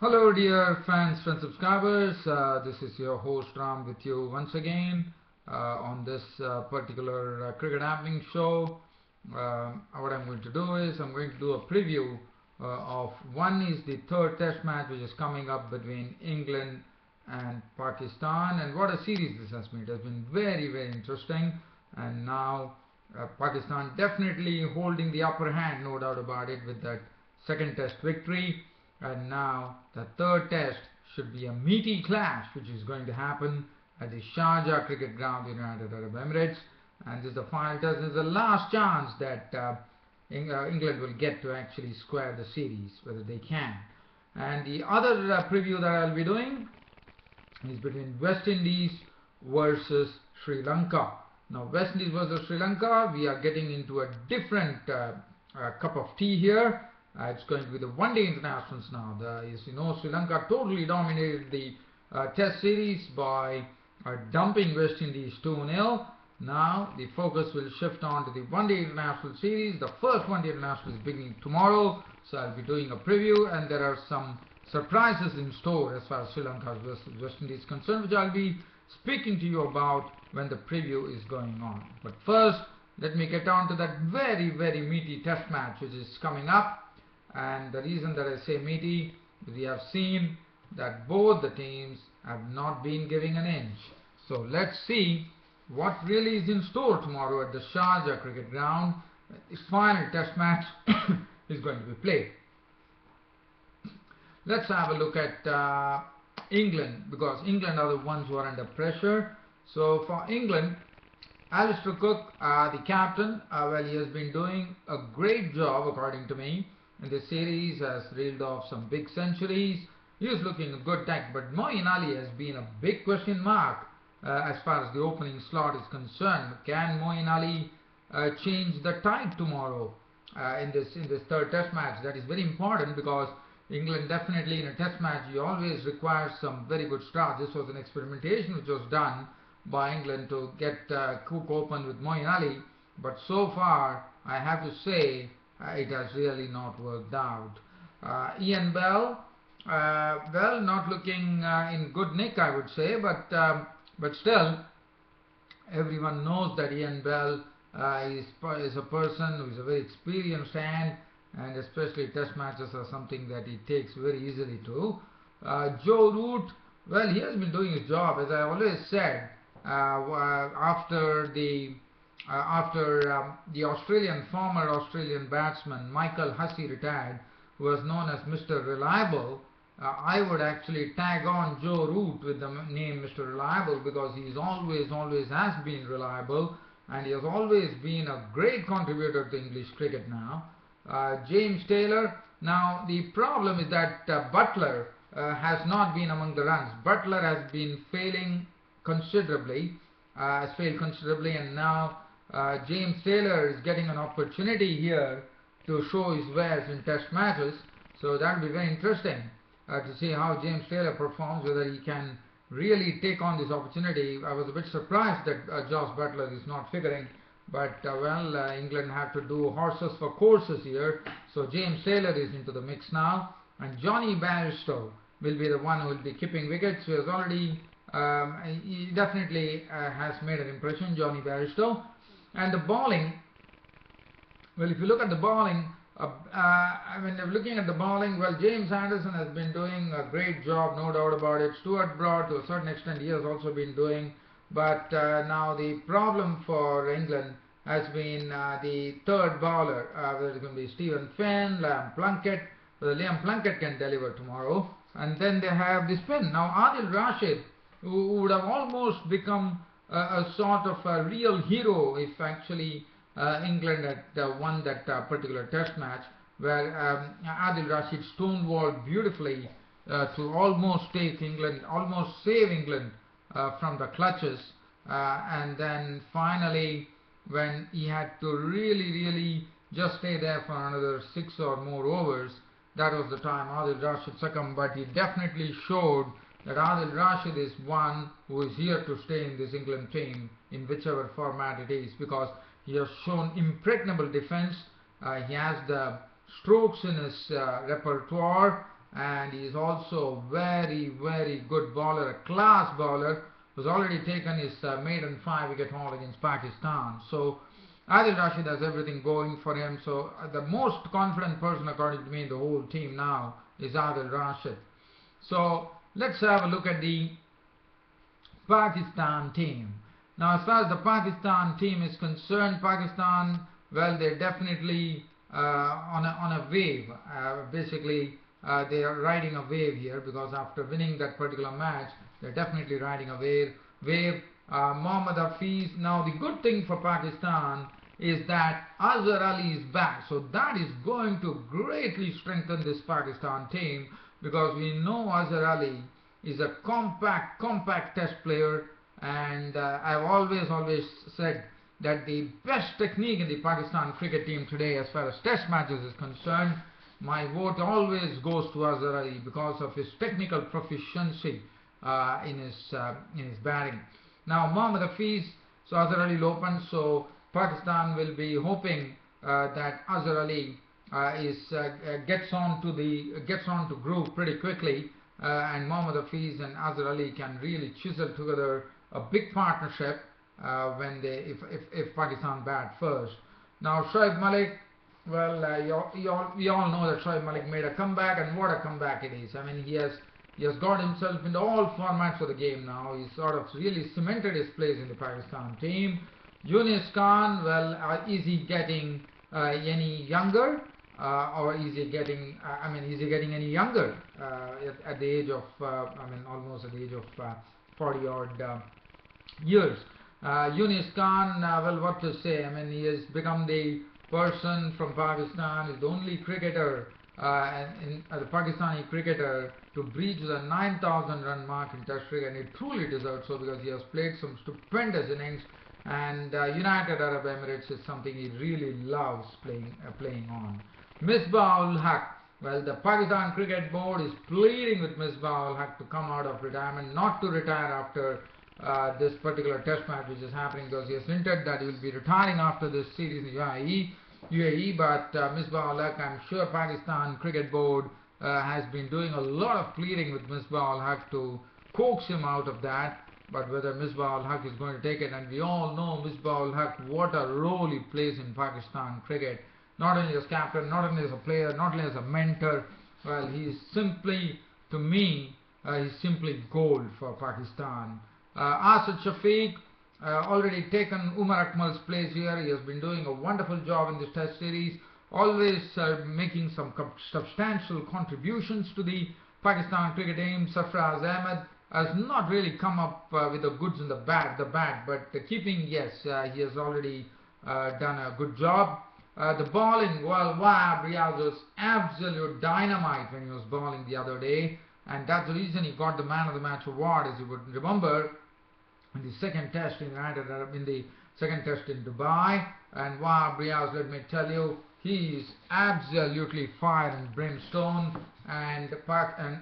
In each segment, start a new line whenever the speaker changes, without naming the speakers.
Hello dear fans and subscribers, this is your host Ram with you once again on this particular cricket happening show. What I'm going to do is I'm going to do a preview of one is the third test match which is coming up between England and Pakistan, and what a series this has been. It has been very interesting, and now Pakistan definitely holding the upper hand, no doubt about it, with that second test victory. And now the third test should be a meaty clash which is going to happen at the Sharjah cricket ground in United Arab Emirates, and this is the final test. This is the last chance that England will get to actually square the series, whether they can. And the other preview that I'll be doing is between West Indies versus Sri Lanka. Now West Indies versus Sri Lanka, we are getting into a different cup of tea here. It's going to be the one-day internationals now. As you know, Sri Lanka totally dominated the test series by dumping West Indies 2-0. Now the focus will shift on to the one-day international series. The first one-day international is beginning tomorrow, so I'll be doing a preview, and there are some surprises in store as far as Sri Lanka versus West Indies is concerned, which I'll be speaking to you about when the preview is going on. But first, let me get on to that very meaty test match which is coming up. And the reason that I say meaty, we have seen that both the teams have not been giving an inch. So let's see what really is in store tomorrow at the Sharjah cricket ground. The final test match is going to be played. Let's have a look at England, because England are the ones who are under pressure. So for England, Alistair Cook, the captain, well, he has been doing a great job according to me in the series, has reeled off some big centuries. He is looking a good tank, but Moeen Ali has been a big question mark as far as the opening slot is concerned. Can Moeen Ali change the tide tomorrow in this third test match? That is very important, because England definitely in a test match you always require some very good start. This was an experimentation which was done by England to get Cook open with Moeen Ali, but so far I have to say it has really not worked out. Ian Bell, well, not looking in good nick, I would say, but still, everyone knows that Ian Bell is a person who is a very experienced hand, and especially test matches are something that he takes very easily to. Joe Root, well, he has been doing his job, as I always said. After the former Australian batsman Michael Hussey retired, who was known as Mr. Reliable, I would actually tag on Joe Root with the name Mr. Reliable, because he is always has been reliable, and he has always been a great contributor to English cricket now. James Taylor, now the problem is that Buttler has not been among the runs. Buttler has been failing considerably, and now James Taylor is getting an opportunity here to show his wares in test matches. So that will be very interesting to see how James Taylor performs, whether he can really take on this opportunity. I was a bit surprised that Josh Buttler is not figuring, but England have to do horses for courses here. So James Taylor is into the mix now, and Johnny Bairstow will be the one who will be keeping wickets. He has already he definitely has made an impression, Johnny Bairstow. And the bowling, well, if you look at the bowling, looking at the bowling, well, James Anderson has been doing a great job, no doubt about it. Stuart Broad, to a certain extent, he has also been doing. But now the problem for England has been the third bowler. Whether it's going to be Stephen Finn, Liam Plunkett. Whether Liam Plunkett can deliver tomorrow. And then they have the spin. Now Adil Rashid, who would have almost become a sort of a real hero if actually England had won that particular test match, where Adil Rashid stonewalled beautifully to almost take England, almost save England from the clutches, and then finally when he had to really just stay there for another 6 or more overs, that was the time Adil Rashid succumbed. But he definitely showed that Adil Rashid is one who is here to stay in this England team in whichever format it is, because he has shown impregnable defense. He has the strokes in his repertoire, and he is also very, very good bowler, a class bowler, who's already taken his maiden 5-wicket haul against Pakistan. So Adil Rashid has everything going for him. So the most confident person, according to me, in the whole team now is Adil Rashid. So let's have a look at the Pakistan team. Now, as far as the Pakistan team is concerned, Pakistan, well, they're definitely on a wave. Basically, they are riding a wave here, because after winning that particular match, they're definitely riding a wave. Mohammad Hafiz. Now, the good thing for Pakistan is that Azhar Ali is back. So that is going to greatly strengthen this Pakistan team, because we know Azhar Ali is a compact test player, and I've always said that the best technique in the Pakistan cricket team today, as far as test matches is concerned, my vote always goes to Azhar Ali because of his technical proficiency in his batting. Now, Mohammad Hafiz, so Azhar Ali will open, so Pakistan will be hoping that Azhar Ali gets on to groove pretty quickly, and Mohammad Hafiz and Azhar Ali can really chisel together a big partnership if Pakistan bat first. Now, Shoaib Malik, well, we all know that Shoaib Malik made a comeback, and what a comeback it is. I mean, he has got himself into all formats of the game now. He's sort of really cemented his place in the Pakistan team. Yunus Khan, well, is he getting any younger? Or is he getting, is he getting any younger at the age of, almost at the age of 40 odd years? Yunus Khan, well, what to say? I mean, he has become the person from Pakistan, is the only cricketer, the Pakistani cricketer, to breach the 9,000 run mark in Test cricket, and he truly deserves so, because he has played some stupendous innings, and United Arab Emirates is something he really loves playing on. Misbah-ul Haq, well, the Pakistan Cricket Board is pleading with Misbah-ul Haq to come out of retirement, not to retire after this particular test match which is happening, because he has hinted that he will be retiring after this series in UAE, but Misbah-ul Haq, I'm sure Pakistan Cricket Board has been doing a lot of pleading with Misbah-ul Haq to coax him out of that, but whether Misbah-ul Haq is going to take it, and we all know Misbah-ul Haq, what a role he plays in Pakistan cricket, not only as captain, not only as a player, not only as a mentor. Well, he is simply, to me, he's simply gold for Pakistan. Asad Shafiq, already taken Umar Akmal's place here. He has been doing a wonderful job in this test series, always making some substantial contributions to the Pakistan cricket team. Sarfraz Ahmed has not really come up with the goods in the bad, but the keeping, yes, he has already done a good job. The bowling, well, Wahab Riaz was absolute dynamite when he was bowling the other day, and that's the reason he got the Man of the Match award, as you would remember, in the second test in Dubai. And Wahab Riaz, let me tell you, he is absolutely fire and brimstone, and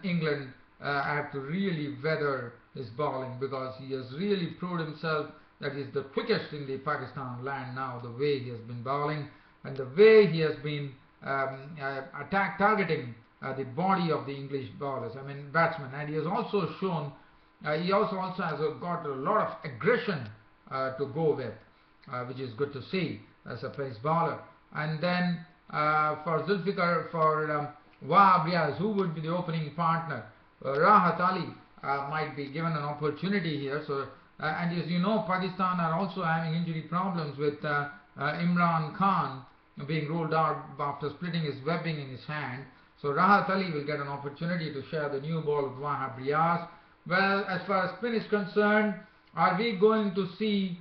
England have to really weather his bowling, because he has really proved himself that he's the quickest in the Pakistan land now, the way he has been bowling and the way he has been targeting the body of the English batsmen. And he has also shown, he also has got a lot of aggression to go with, which is good to see as a pace bowler. And then for Wahab Riaz, who would be the opening partner? Rahat Ali might be given an opportunity here. So, and as you know, Pakistan are also having injury problems with Imran Khan being ruled out after splitting his webbing in his hand. So Rahat Ali will get an opportunity to share the new ball with Wahab Riaz. Well, as far as spin is concerned, are we going to see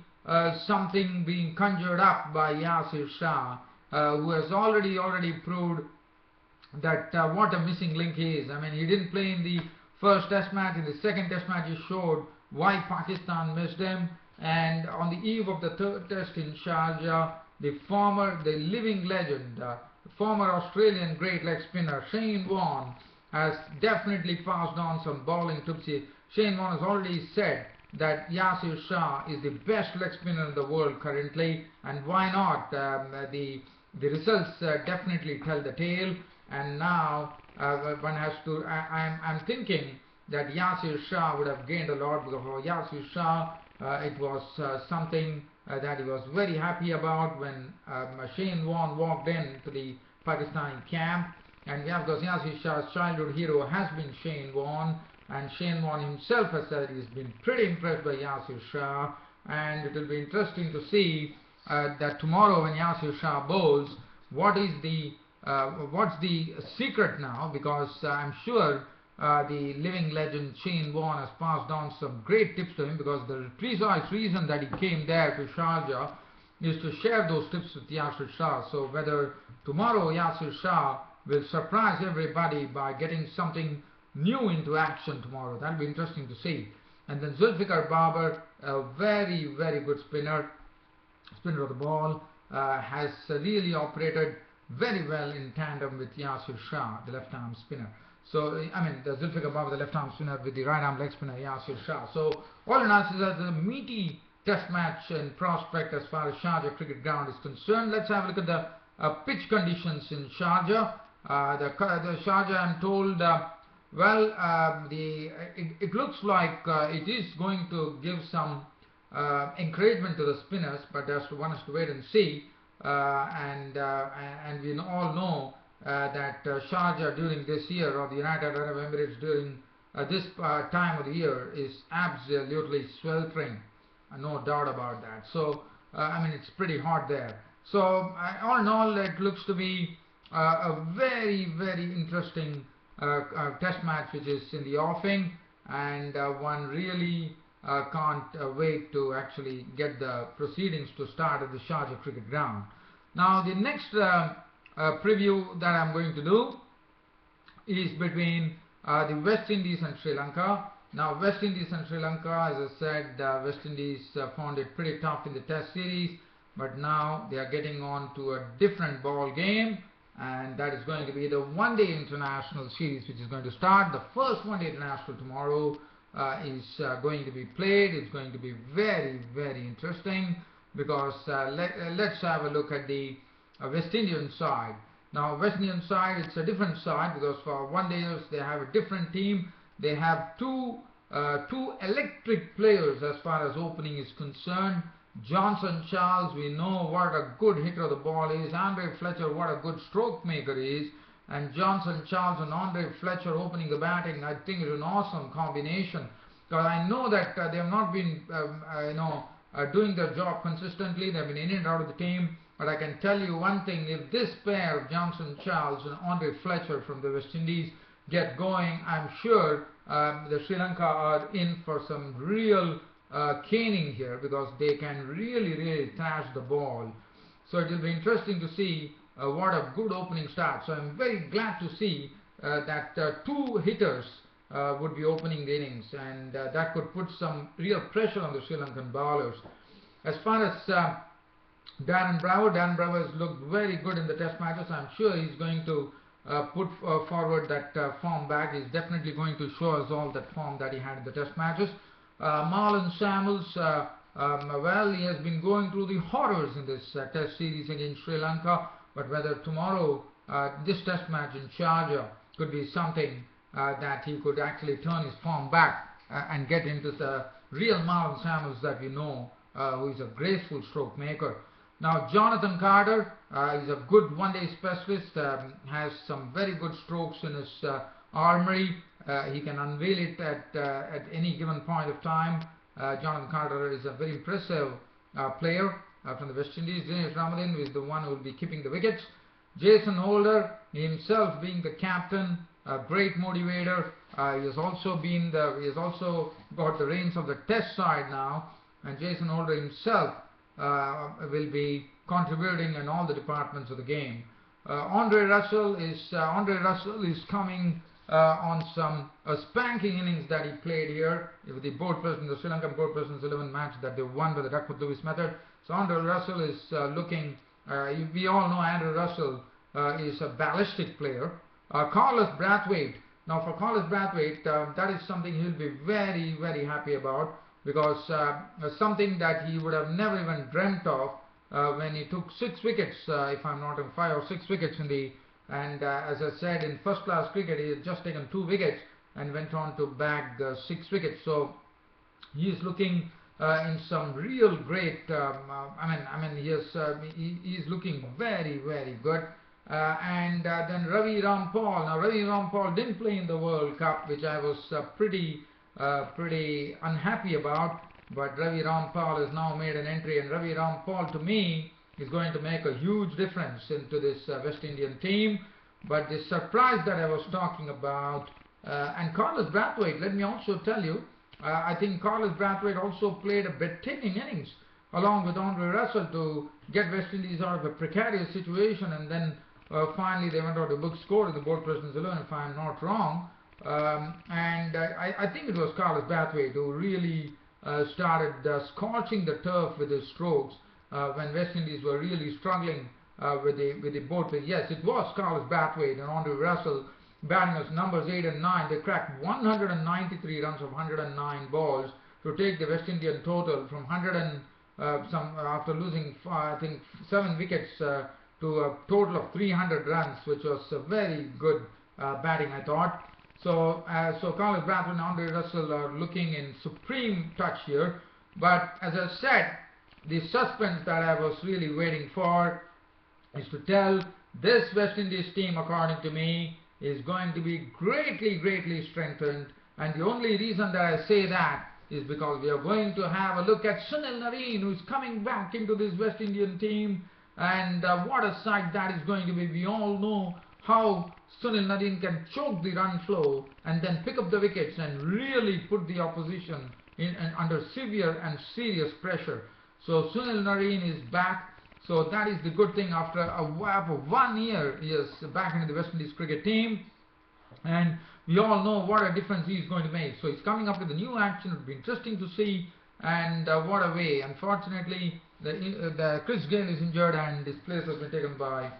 something being conjured up by Yasir Shah, who has already proved that what a missing link he is. I mean, he didn't play in the first test match. In the second test match, he showed why Pakistan missed him. And on the eve of the third test in Sharjah, the living legend, the former Australian great leg spinner Shane Warne has definitely passed on some bowling tips. Shane Warne has already said that Yasir Shah is the best leg spinner in the world currently, and why not? The results definitely tell the tale, and now one has to. I'm thinking that Yasir Shah would have gained a lot, because for Yasir Shah it was something that he was very happy about when Shane Warne walked into the Pakistani camp. And yeah, because Yasir Shah's childhood hero has been Shane Warne, and Shane Warne himself has said he's been pretty impressed by Yasir Shah, and it will be interesting to see that tomorrow when Yasir Shah bowls, what's the secret now, because I'm sure the living legend Shane Warne has passed on some great tips to him, because the precise reason that he came there to Sharjah is to share those tips with Yasir Shah. So whether tomorrow Yasir Shah will surprise everybody by getting something new into action tomorrow, that'll be interesting to see. And then Zulfikar Babar, a very, very good spinner of the ball, has really operated very well in tandem with Yasir Shah, the left-arm spinner. So, I mean, the Zulfikar Babar, the left-arm spinner, with the right-arm leg spinner, Yasir Shah. So, all in all, is a meaty test match in prospect as far as Sharjah cricket ground is concerned. Let's have a look at the pitch conditions in Sharjah. The Sharjah, I'm told, it looks like it is going to give some encouragement to the spinners, but one has to wait and see. And we all know that Sharjah during this year, or the United Arab Emirates during this time of the year, is absolutely sweltering, no doubt about that. So I mean, it's pretty hot there. So all in all, it looks to be a very, very interesting test match which is in the offing, and one really can't wait to actually get the proceedings to start at the Sharjah cricket ground. Now the next preview that I'm going to do is between the West Indies and Sri Lanka. Now West Indies and Sri Lanka, as I said, West Indies found it pretty tough in the test series, but now they are getting on to a different ball game, and that is going to be the one-day international series which is going to start. The first one-day international tomorrow is going to be played. It's going to be very, very interesting, because let's have a look at the West Indian side. Now West Indian side, it's a different side, because for one-dayers they have a different team. They have two electric players as far as opening is concerned. Johnson Charles, we know what a good hitter the ball is. Andre Fletcher, what a good stroke maker is. And Johnson Charles and Andre Fletcher opening the batting, I think is an awesome combination. Because I know that they have not been doing their job consistently. They have been in and out of the team. But I can tell you one thing, if this pair of Johnson Charles and Andre Fletcher from the West Indies get going, I'm sure the Sri Lanka are in for some real caning here, because they can really, really thrash the ball. So it will be interesting to see what a good opening start. So I'm very glad to see that two hitters would be opening the innings, and that could put some real pressure on the Sri Lankan bowlers. As far as Darren Bravo has looked very good in the test matches. I'm sure he's going to put forward that form back. He's definitely going to show us all that form that he had in the test matches. Marlon Samuels, well, he has been going through the horrors in this test series against Sri Lanka, but whether tomorrow this test match in Sharjah could be something that he could actually turn his form back and get into the real Marlon Samuels that we know, who is a graceful stroke maker. Now Jonathan Carter is a good one-day specialist, has some very good strokes in his armory. He can unveil it at any given point of time. Jonathan Carter is a very impressive player from the West Indies. Dinesh Ramadhan is the one who will be keeping the wickets. Jason Holder, himself being the captain, a great motivator. He has also got the reins of the test side now, and Jason Holder himself will be contributing in all the departments of the game. Andre Russell is coming on some spanking innings that he played here with the the Sri Lankan Board President's 11 match that they won by the Duckworth Lewis method. So Andre Russell is looking. We all know Andre Russell is a ballistic player. Carlos Brathwaite. Now for Carlos Brathwaite, that is something he'll be very, very happy about, because something that he would have never even dreamt of when he took 6 wickets, if I'm not wrong, 5 or 6 wickets in the And as I said, in first class cricket he had just taken 2 wickets and went on to bag 6 wickets. So he is looking in some real great. He is looking very, very good. And then Ravi Rampal. Now Ravi Rampal didn't play in the World Cup, which I was pretty unhappy about. But Ravi Rampal has now made an entry, and Ravi Rampal to me is going to make a huge difference into this West Indian team. But the surprise that I was talking about, and Carlos Brathwaite, let me also tell you, I think Carlos Brathwaite also played a breathtaking innings along with Andre Russell to get West Indies out of a precarious situation, and then finally they went out to a big score in the board President's 11, if I'm not wrong. I think it was Carlos Brathwaite who really started scorching the turf with his strokes when West Indies were really struggling with the board. Yes, it was Carlos Brathwaite and Andre Russell batting as numbers 8 and 9. They cracked 193 runs of 109 balls to take the West Indian total from 100 and after losing I think 7 wickets to a total of 300 runs, which was very good batting, I thought. So Carlos Brathwaite and Andre Russell are looking in supreme touch here. But as I said, the suspense that I was really waiting for is to tell this West Indies team, according to me, is going to be greatly strengthened. And the only reason that I say that is because we are going to have a look at Sunil Narine, who is coming back into this West Indian team. And what a sight that is going to be. We all know how Sunil Narine can choke the run flow and then pick up the wickets and really put the opposition under severe and serious pressure. So Sunil Narine is back. So that is the good thing. After a gap of 1 year, he is back into the West Indies cricket team. And we all know what a difference he is going to make. So he's coming up with a new action. It will be interesting to see. And what a way. Unfortunately, the Chris Gayle is injured and his place has been taken by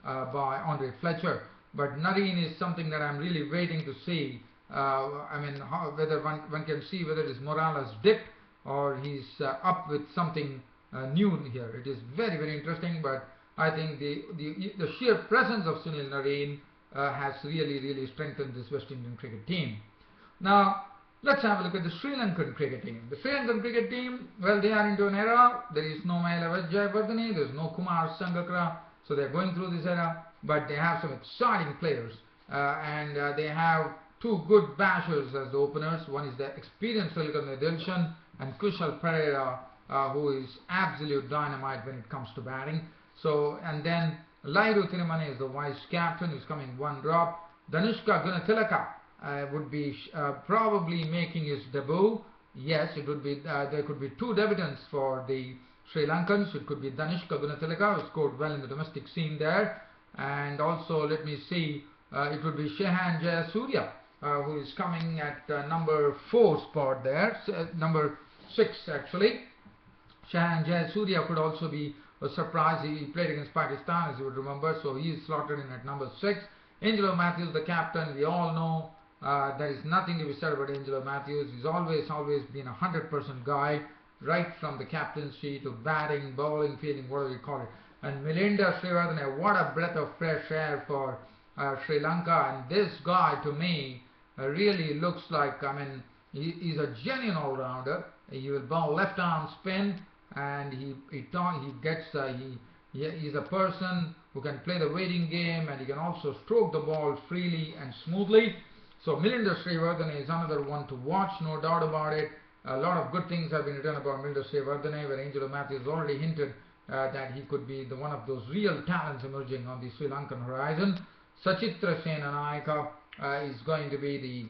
Andre Fletcher. But Narine is something that I'm really waiting to see. Whether one can see whether his morale has dipped or he's up with something new here. It is very interesting, but I think the sheer presence of Sunil Narine has really strengthened this West Indian cricket team. Now let's have a look at the Sri Lankan cricket team. The Sri Lankan cricket team, well, they are into an era. There is no Mahela Vijayawardene, there is no Kumar Sangakkara, so they are going through this era, but they have some exciting players and they have 2 good bashers as the openers. One is the experienced Sri Lankan Dilshan and Kushal Pereira, who is absolute dynamite when it comes to batting. So, and then Lairu Thirimane is the vice captain, who's coming 1 drop. Danushka Gunatilaka would be probably making his debut. Yes, it would be. There could be 2 debutants for the Sri Lankans. It could be Danushka Gunatilaka, who scored well in the domestic scene there, and also let me see, it would be Shehan Jayasuriya, who is coming at number 4 spot there, number 6 actually. Shehan Jayasuriya could also be a surprise. He played against Pakistan, as you would remember, so he is slotted in at number 6. Angelo Matthews, the captain, we all know there is nothing to be said about Angelo Matthews. He's always been a 100% guy, right from the captaincy to batting, bowling, fielding, whatever you call it. And Milinda Srivaddhana, what a breath of fresh air for Sri Lanka. And this guy, to me, really looks like, he's a genuine all-rounder. He will bowl left arm spin, and he's a person who can play the waiting game, and he can also stroke the ball freely and smoothly. So Milinda Srivaddhana is another one to watch, no doubt about it. A lot of good things have been written about Milinda Srivaddhana, where Angelo Matthews already hinted that he could be one of those real talents emerging on the Sri Lankan horizon. Sachitra Senanayaka is going to be the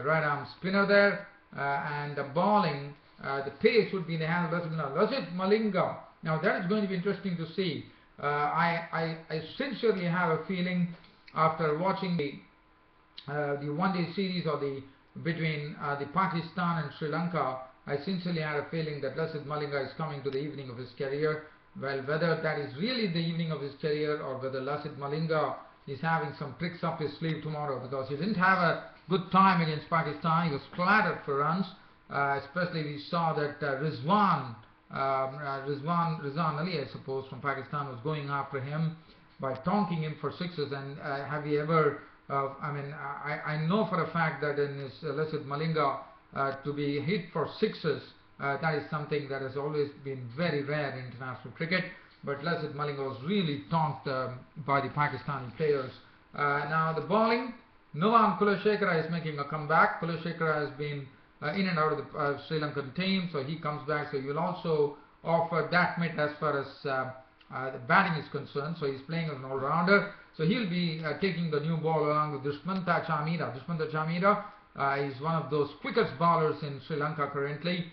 right arm spinner there, and the bowling, the pace would be in the hands of Lasith Malinga. Now that is going to be interesting to see. I sincerely have a feeling, after watching the one-day series or between the Pakistan and Sri Lanka, I sincerely had a feeling that Lasith Malinga is coming to the evening of his career. Well, whether that is really the evening of his career or whether Lasith Malinga is having some tricks up his sleeve tomorrow, because he didn't have a good time against Pakistan. He was clattered for runs. Especially we saw that Rizwan Ali, I suppose, from Pakistan was going after him, by tonking him for sixes. And have you ever, I know for a fact that in his Lasith Malinga, to be hit for sixes, that is something that has always been very rare in international cricket. But Lasith Malinga was really tonked by the Pakistani players. Now the bowling, Novan Kulashekara is making a comeback. Kulashekara has been in and out of the Sri Lankan team, so he comes back. So he will also offer that mitt as far as the batting is concerned. So he's playing as an all-rounder. So he'll be taking the new ball along with Dushmantha Chamira. Dushmantha Chamira is one of those quickest bowlers in Sri Lanka currently.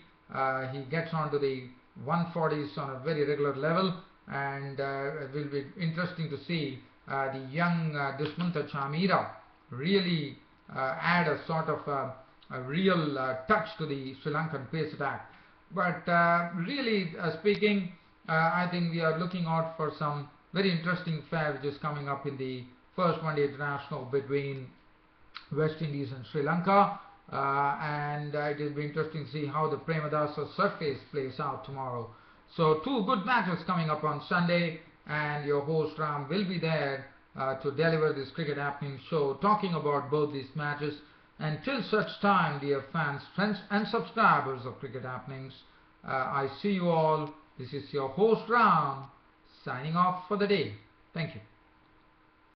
He gets onto the 140s on a very regular level, and it will be interesting to see the young Dushmantha Chamira really add a sort of a real touch to the Sri Lankan pace attack. But really speaking, I think we are looking out for some very interesting affair which is coming up in the first one-day international between West Indies and Sri Lanka, and it will be interesting to see how the Premadasa surface plays out tomorrow. So two good matches coming up on Sunday, and your host Ram will be there to deliver this Cricket Happening show talking about both these matches. Until such time, dear fans, friends and subscribers of Cricket Happenings, I see you all. This is your host Ram signing off for the day. Thank you.